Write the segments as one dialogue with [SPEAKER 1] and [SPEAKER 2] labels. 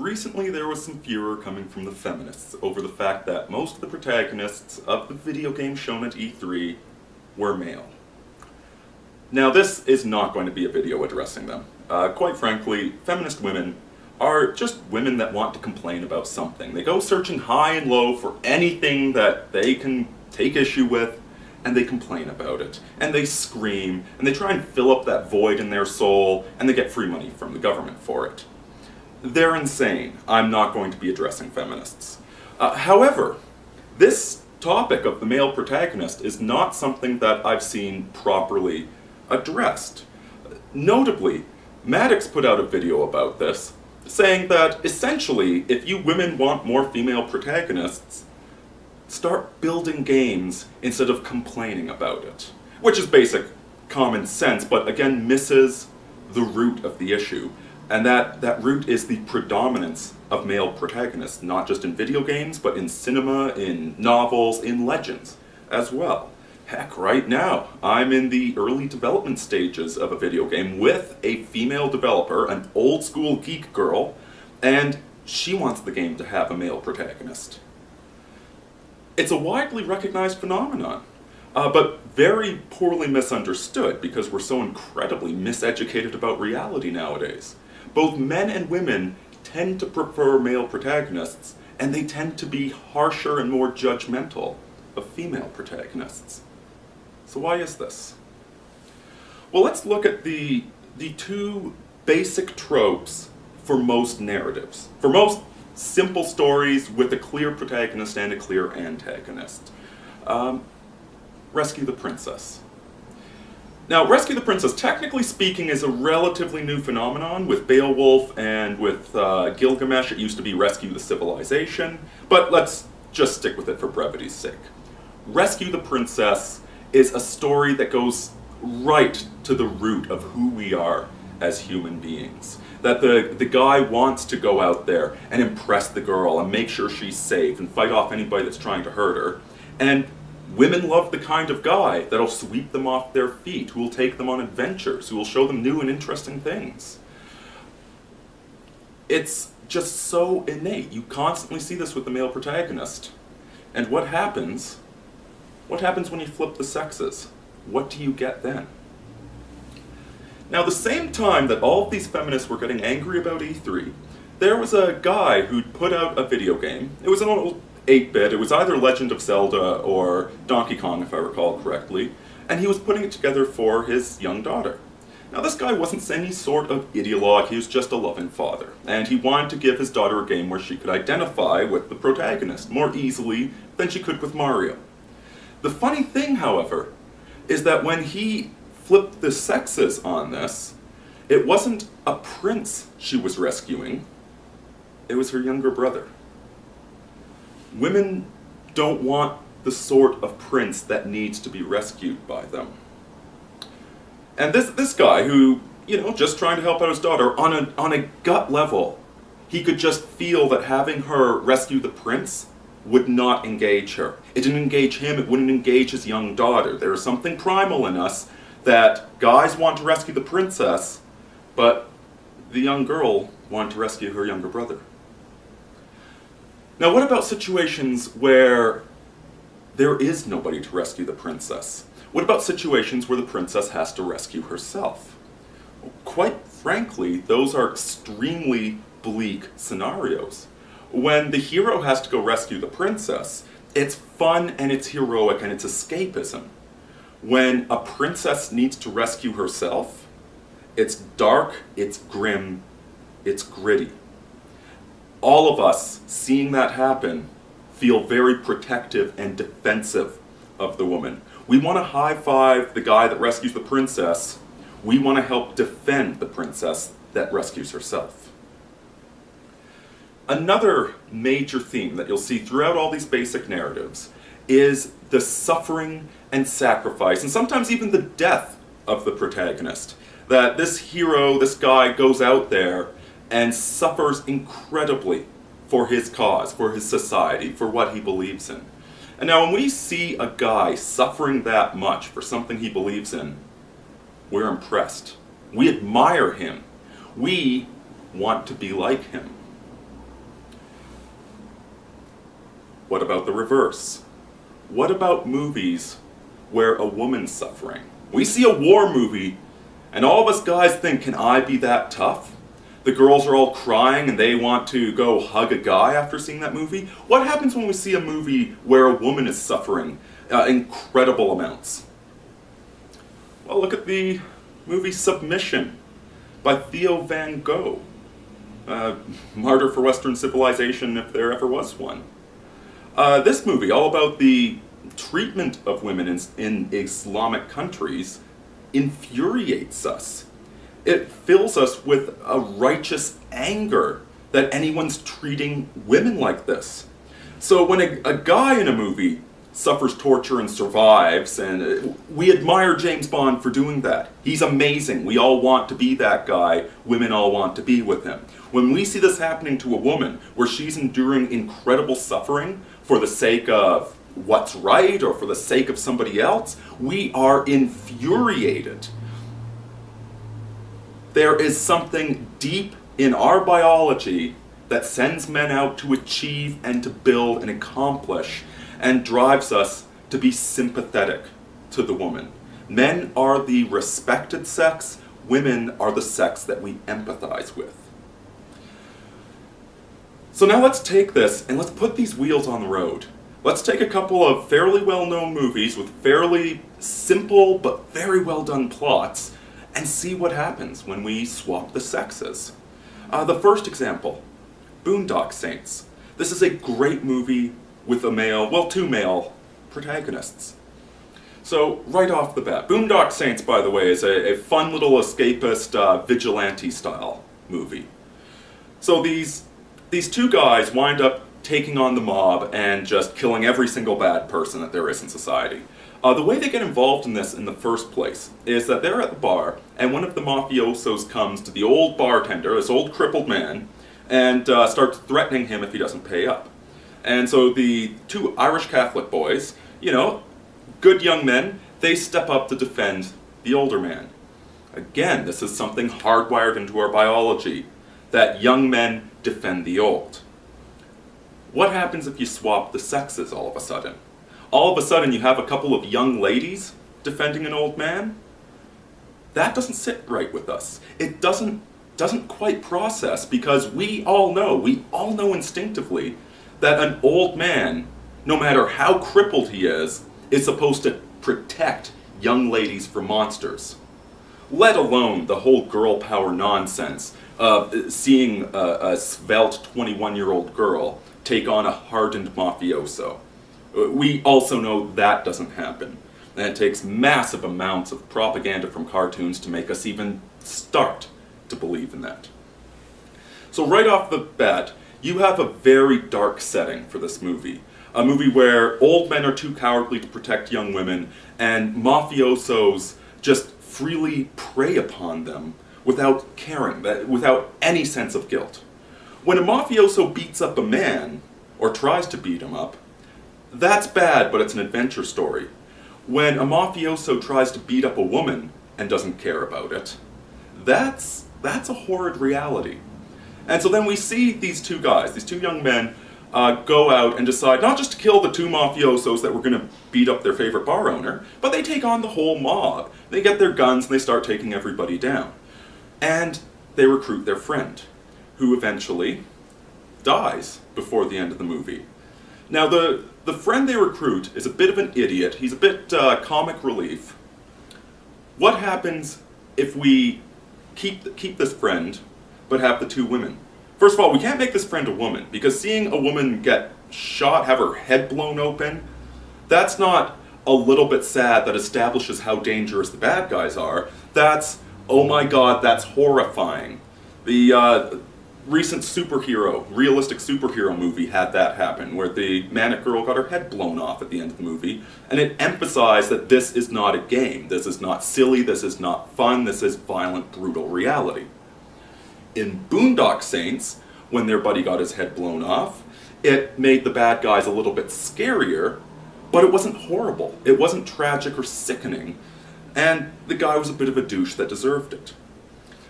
[SPEAKER 1] recently there was some furor coming from the feminists over the fact that most of the protagonists of the video game shown at E3 were male. Now this is not going to be a video addressing them. Quite frankly, feminist women are just women that want to complain about something. They go searching high and low for anything that they can take issue with, and they complain about it. And they scream, and they try and fill up that void in their soul, and they get free money from the government for it. They're insane. I'm not going to be addressing feminists. However, this topic of the male protagonist is not something that I've seen properly addressed. Notably, Maddox put out a video about this, saying that essentially, if you women want more female protagonists, start building games instead of complaining about it. Which is basic common sense, but again misses the root of the issue. And that root is the predominance of male protagonists, not just in video games, but in cinema, in novels, in legends as well. Heck, right now, I'm in the early development stages of a video game with a female developer, an old school geek girl, and she wants the game to have a male protagonist. It's a widely recognized phenomenon, but very poorly misunderstood because we're so incredibly miseducated about reality nowadays. Both men and women tend to prefer male protagonists, and they tend to be harsher and more judgmental of female protagonists. So why is this? Well, let's look at the two basic tropes for most narratives. For most simple stories with a clear protagonist and a clear antagonist. Rescue the Princess. Now, Rescue the Princess, technically speaking, is a relatively new phenomenon. With Beowulf and with Gilgamesh, it used to be Rescue the Civilization, but let's just stick with it for brevity's sake. Rescue the Princess is a story that goes right to the root of who we are as human beings. That the guy wants to go out there and impress the girl and make sure she's safe and fight off anybody that's trying to hurt her. And women love the kind of guy that'll sweep them off their feet, who will take them on adventures, who will show them new and interesting things. It's just so innate. You constantly see this with the male protagonist. And what happens? What happens when you flip the sexes? What do you get then? Now, the same time that all of these feminists were getting angry about E3, there was a guy who'd put out a video game. It was an old 8-bit. It was either Legend of Zelda or Donkey Kong, if I recall correctly, and he was putting it together for his young daughter. Now, this guy wasn't any sort of ideologue. He was just a loving father, and he wanted to give his daughter a game where she could identify with the protagonist more easily than she could with Mario. The funny thing, however, is that when he flipped the sexes on this, it wasn't a prince she was rescuing, it was her younger brother. Women don't want the sort of prince that needs to be rescued by them. And this guy who, just trying to help out his daughter, on a gut level, he could just feel that having her rescue the prince would not engage her. It didn't engage him, it wouldn't engage his young daughter. There is something primal in us that guys want to rescue the princess, but the young girl wanted to rescue her younger brother. Now, what about situations where there is nobody to rescue the princess? What about situations where the princess has to rescue herself? Well, quite frankly, those are extremely bleak scenarios. When the hero has to go rescue the princess, it's fun and it's heroic and it's escapism. When a princess needs to rescue herself, it's dark, it's grim, it's gritty. All of us, seeing that happen, feel very protective and defensive of the woman. We want to high-five the guy that rescues the princess. We want to help defend the princess that rescues herself. Another major theme that you'll see throughout all these basic narratives is the suffering and sacrifice, and sometimes even the death of the protagonist. That this hero, this guy, goes out there and suffers incredibly for his cause, for his society, for what he believes in. And now when we see a guy suffering that much for something he believes in, we're impressed. We admire him. We want to be like him. What about the reverse? What about movies where a woman's suffering? We see a war movie, and all of us guys think, can I be that tough? The girls are all crying and they want to go hug a guy after seeing that movie. What happens when we see a movie where a woman is suffering incredible amounts? Well, look at the movie Submission by Theo Van Gogh. Martyr for Western civilization, if there ever was one. This movie, all about the treatment of women in Islamic countries, infuriates us. It fills us with a righteous anger that anyone's treating women like this. So when a guy in a movie suffers torture and survives, and we admire James Bond for doing that. He's amazing. We all want to be that guy. Women all want to be with him. When we see this happening to a woman, where she's enduring incredible suffering for the sake of what's right or for the sake of somebody else, we are infuriated. There is something deep in our biology that sends men out to achieve and to build and accomplish, and drives us to be sympathetic to the woman. Men are the respected sex, women are the sex that we empathize with. So now let's take this and let's put these wheels on the road. Let's take a couple of fairly well-known movies with fairly simple but very well-done plots and see what happens when we swap the sexes. The first example, Boondock Saints. This is a great movie with two male protagonists. So, right off the bat, Boondock Saints, by the way, is a fun little escapist, vigilante-style movie. So these two guys wind up taking on the mob and just killing every single bad person that there is in society. The way they get involved in this in the first place is that they're at the bar, and one of the mafiosos comes to the old bartender, this old crippled man, and starts threatening him if he doesn't pay up. And so the two Irish Catholic boys, good young men, they step up to defend the older man. Again, this is something hardwired into our biology, that young men defend the old. What happens if you swap the sexes all of a sudden? All of a sudden you have a couple of young ladies defending an old man? That doesn't sit right with us. It doesn't quite process, because we all know instinctively that an old man, no matter how crippled he is supposed to protect young ladies from monsters. Let alone the whole girl power nonsense of seeing a svelte 21-year-old girl take on a hardened mafioso. We also know that doesn't happen. And it takes massive amounts of propaganda from cartoons to make us even start to believe in that. So right off the bat, you have a very dark setting for this movie. A movie where old men are too cowardly to protect young women, and mafiosos just freely prey upon them without caring, without any sense of guilt. When a mafioso beats up a man, or tries to beat him up, that's bad, but it's an adventure story. When a mafioso tries to beat up a woman and doesn't care about it, that's a horrid reality. And so then we see these two guys, these two young men, go out and decide not just to kill the two mafiosos that were going to beat up their favorite bar owner, but they take on the whole mob. They get their guns and they start taking everybody down. And they recruit their friend, who eventually dies before the end of the movie. Now the friend they recruit is a bit of an idiot. He's a bit comic relief. What happens if we keep this friend but have the two women? First of all, we can't make this friend a woman, because seeing a woman get shot, have her head blown open, that's not a little bit sad that establishes how dangerous the bad guys are. That's, oh my god, that's horrifying. The recent realistic superhero movie had that happen, where the manic girl got her head blown off at the end of the movie, and it emphasized that this is not a game, this is not silly, this is not fun, this is violent, brutal reality. In Boondock Saints, when their buddy got his head blown off, it made the bad guys a little bit scarier, but it wasn't horrible, it wasn't tragic or sickening, and the guy was a bit of a douche that deserved it.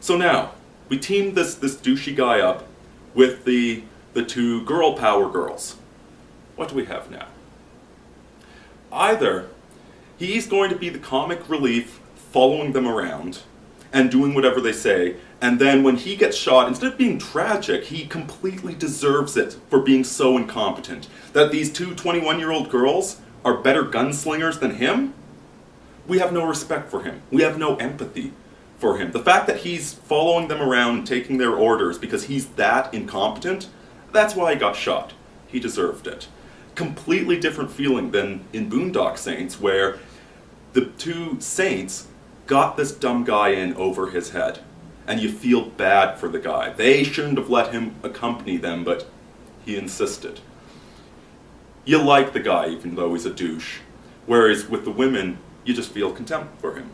[SPEAKER 1] So now, we teamed this douchey guy up with the two girl power girls. what do we have now? Either he's going to be the comic relief following them around and doing whatever they say, and then when he gets shot, instead of being tragic, he completely deserves it for being so incompetent. That these two 21-year-old girls are better gunslingers than him? We have no respect for him. We have no empathy for him. The fact that he's following them around and taking their orders because he's that incompetent, that's why he got shot. He deserved it. Completely different feeling than in Boondock Saints, where the two saints got this dumb guy in over his head. And you feel bad for the guy. They shouldn't have let him accompany them, but he insisted. You like the guy even though he's a douche. Whereas with the women, you just feel contempt for him.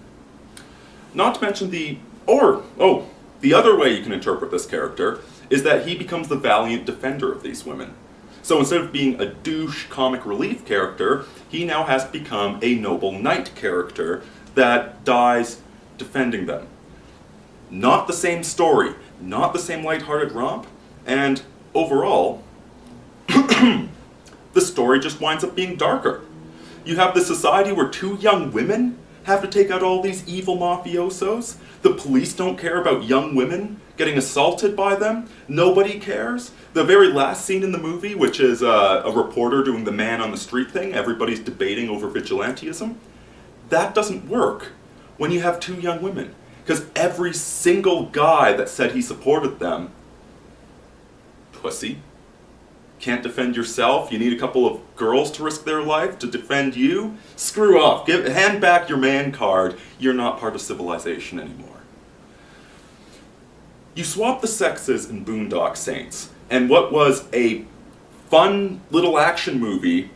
[SPEAKER 1] Not to mention the other way you can interpret this character is that he becomes the valiant defender of these women. So instead of being a douche comic relief character, he now has become a noble knight character that dies defending them. Not the same story, not the same lighthearted romp, and overall, the story just winds up being darker. You have this society where two young women have to take out all these evil mafiosos. The police don't care about young women getting assaulted by them. Nobody cares. The very last scene in the movie, which is a reporter doing the man on the street thing, everybody's debating over vigilantism. That doesn't work when you have two young women. Because every single guy that said he supported them, pussy. Can't defend yourself? You need a couple of girls to risk their life to defend you? Screw off. Hand back your man card. You're not part of civilization anymore. You swap the sexes in Boondock Saints, and what was a fun little action movie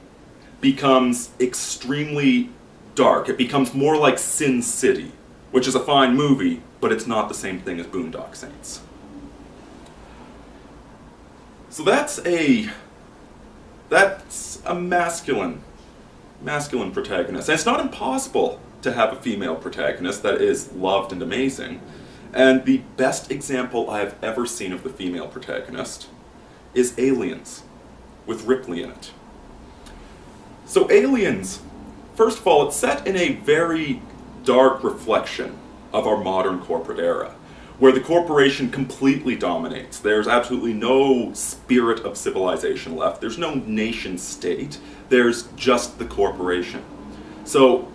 [SPEAKER 1] becomes extremely dark. It becomes more like Sin City, which is a fine movie, but it's not the same thing as Boondock Saints. So that's a masculine protagonist. And it's not impossible to have a female protagonist that is loved and amazing. And the best example I have ever seen of the female protagonist is Aliens, with Ripley in it. So Aliens, first of all, it's set in a very dark reflection of our modern corporate era, where the corporation completely dominates. There's absolutely no spirit of civilization left. There's no nation state. There's just the corporation. So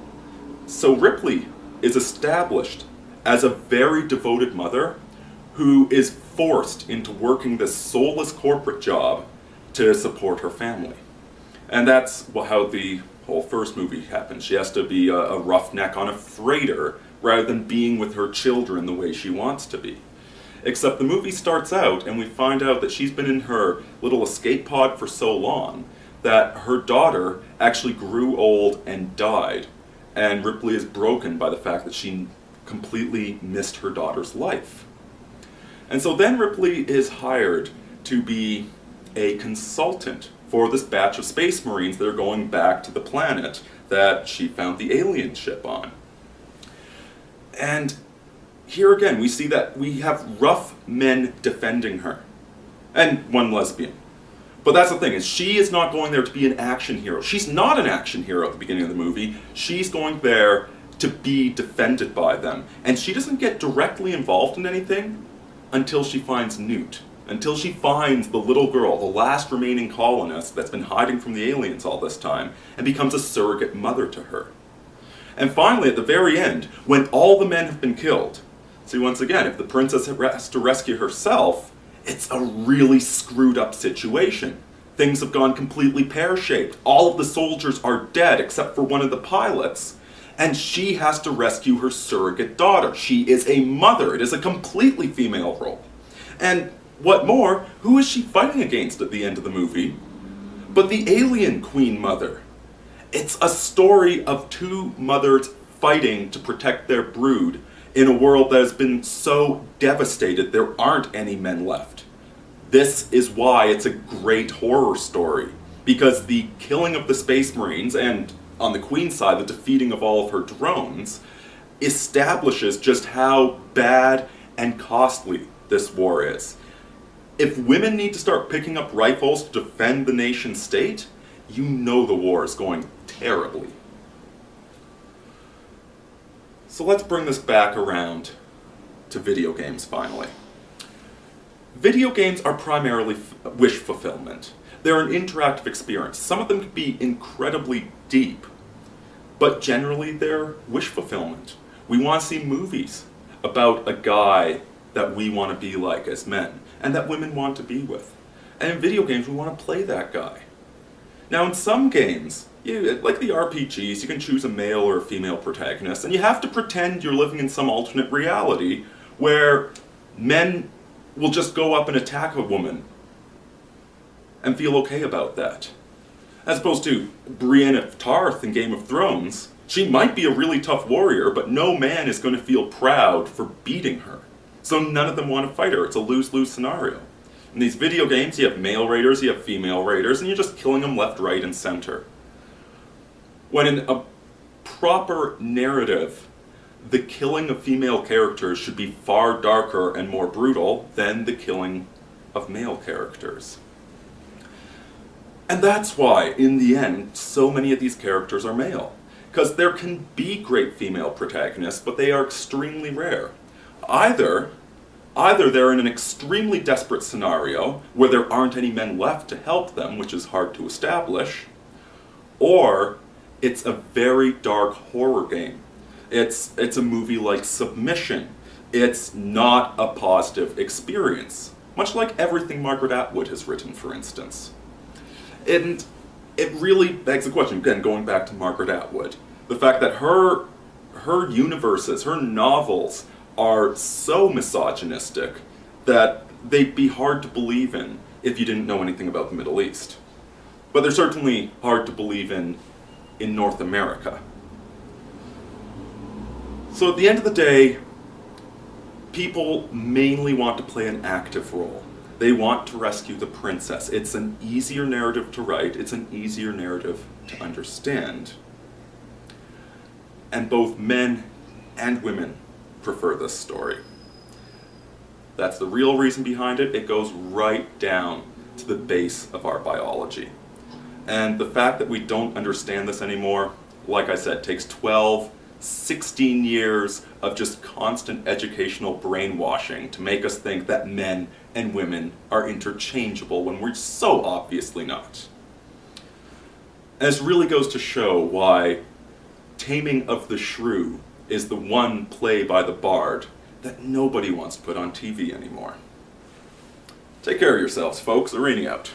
[SPEAKER 1] Ripley is established as a very devoted mother who is forced into working this soulless corporate job to support her family. And that's how the whole first movie happens. She has to be a roughneck on a freighter rather than being with her children the way she wants to be. Except the movie starts out and we find out that she's been in her little escape pod for so long that her daughter actually grew old and died. And Ripley is broken by the fact that she completely missed her daughter's life. And so then Ripley is hired to be a consultant for this batch of space marines that are going back to the planet that she found the alien ship on. And here again, we see that we have rough men defending her. And one lesbian. But that's the thing, is she is not going there to be an action hero. She's not an action hero at the beginning of the movie. She's going there to be defended by them. And she doesn't get directly involved in anything until she finds Newt. Until she finds the little girl, the last remaining colonist that's been hiding from the aliens all this time, and becomes a surrogate mother to her. And finally, at the very end, when all the men have been killed, see, once again, if the princess has to rescue herself, it's a really screwed up situation. Things have gone completely pear-shaped. All of the soldiers are dead except for one of the pilots, and she has to rescue her surrogate daughter. She is a mother. It is a completely female role. And what more, who is she fighting against at the end of the movie but the alien Queen Mother? It's a story of two mothers fighting to protect their brood in a world that has been so devastated there aren't any men left. This is why it's a great horror story, because the killing of the Space Marines, and on the Queen's side, the defeating of all of her drones, establishes just how bad and costly this war is. If women need to start picking up rifles to defend the nation state, you know the war is going terribly. So let's bring this back around to video games finally. Video games are primarily wish fulfillment. They're an interactive experience. Some of them can be incredibly deep, but generally they're wish fulfillment. We want to see movies about a guy that we want to be like as men, and that women want to be with. And in video games, we want to play that guy. Now in some games, like the RPGs, you can choose a male or a female protagonist, and you have to pretend you're living in some alternate reality where men will just go up and attack a woman and feel okay about that. As opposed to Brienne of Tarth in Game of Thrones, she might be a really tough warrior, but no man is going to feel proud for beating her. So none of them want to fight her. It's a lose-lose scenario. In these video games, you have male raiders, you have female raiders, and you're just killing them left, right, and center. When in a proper narrative, the killing of female characters should be far darker and more brutal than the killing of male characters. And that's why, in the end, so many of these characters are male. Because there can be great female protagonists, but they are extremely rare. Either they're in an extremely desperate scenario where there aren't any men left to help them, which is hard to establish, or it's a very dark horror game. It's a movie like Submission. It's not a positive experience, much like everything Margaret Atwood has written, for instance. And it really begs the question, again, going back to Margaret Atwood, the fact that her universes, her novels, are so misogynistic that they'd be hard to believe in if you didn't know anything about the Middle East. But they're certainly hard to believe in North America. So at the end of the day, people mainly want to play an active role. They want to rescue the princess. It's an easier narrative to write, it's an easier narrative to understand. And both men and women prefer this story. That's the real reason behind it. It goes right down to the base of our biology. And the fact that we don't understand this anymore, like I said, takes 12, 16 years of just constant educational brainwashing to make us think that men and women are interchangeable when we're so obviously not. And this really goes to show why Taming of the Shrew is the one play by the Bard that nobody wants to put on TV anymore. Take care of yourselves, folks. Aurini out.